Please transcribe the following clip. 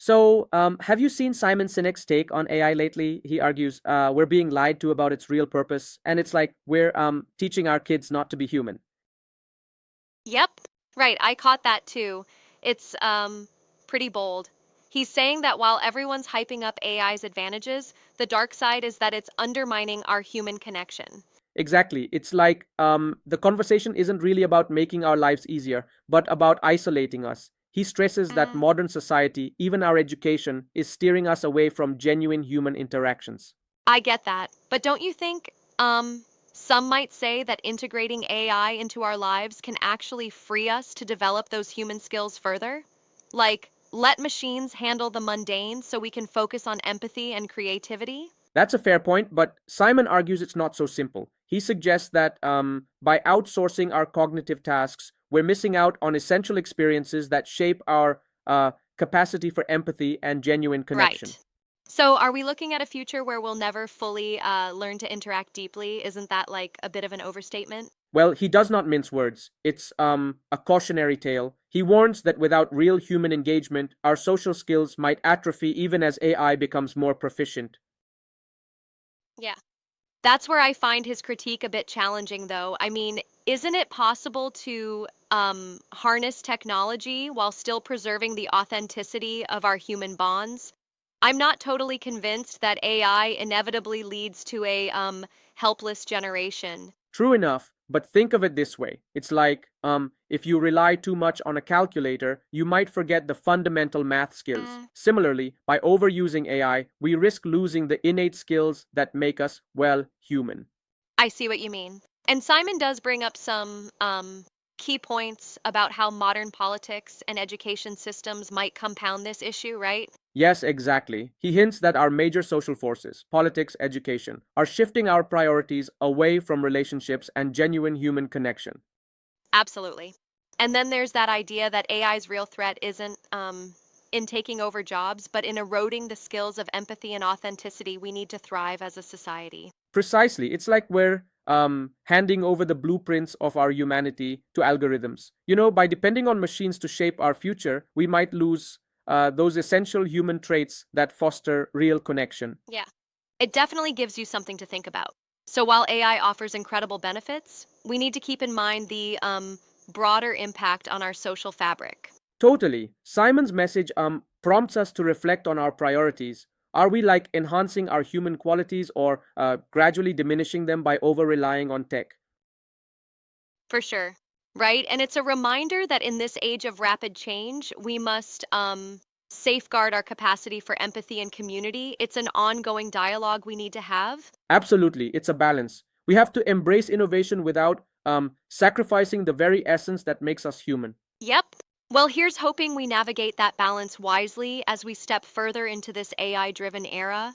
Have you seen Simon Sinek's take on AI lately? He argues we're being lied to about its real purpose, and it's like we're teaching our kids not to be human. Yep, right. I caught that too. It's pretty bold. He's saying that while everyone's hyping up AI's advantages, the dark side is that it's undermining our human connection. Exactly. It's like the conversation isn't really about making our lives easier, but about isolating us. He stresses that Mm, modern society, even our education, is steering us away from genuine human interactions. I get that. But don't you think some might say that integrating AI into our lives can actually free us to develop those human skills further? Like, let machines handle the mundane so we can focus on empathy and creativity? That's a fair point, but Simon argues it's not so simple. He suggests that by outsourcing our cognitive tasks, we're missing out on essential experiences that shape our capacity for empathy and genuine connection. Right. So, are we looking at a future where we'll never fully learn to interact deeply? Isn't that like a bit of an overstatement? Well, he does not mince words. It's a cautionary tale. He warns that without real human engagement, our social skills might atrophy even as AI becomes more proficient. Yeah. That's where I find his critique a bit challenging, though. I mean, isn't it possible to harness technology while still preserving the authenticity of our human bonds? I'm not totally convinced that AI inevitably leads to a helpless generation. True enough, but think of it this way. It's like if you rely too much on a calculator, you might forget the fundamental math skills. Mm, Similarly, by overusing AI, we risk losing the innate skills that make us, well, human. I see what you mean. And Simon does bring up some key points about how modern politics and education systems might compound this issue, right? Yes, exactly. He hints that our major social forces, politics, education, are shifting our priorities away from relationships and genuine human connection. Absolutely. And then there's that idea that AI's real threat isn't in taking over jobs, but in eroding the skills of empathy and authenticity we need to thrive as a society. Precisely. It's like we're handing over the blueprints of our humanity to algorithms. By depending on machines to shape our future, we might lose those essential human traits that foster real connection. Yeah. It definitely gives you something to think about. So while AI offers incredible benefits, we need to keep in mind the broader impact on our social fabric. Totally. Simon's message prompts us to reflect on our priorities. Are we like enhancing our human qualities or gradually diminishing them by over relying on tech? For sure. Right? And it's a reminder that in this age of rapid change, we must safeguard our capacity for empathy and community. It's an ongoing dialogue we need to have. Absolutely, it's a balance. We have to embrace innovation without sacrificing the very essence that makes us human. Yep. Well, here's hoping we navigate that balance wisely as we step further into this AI driven era.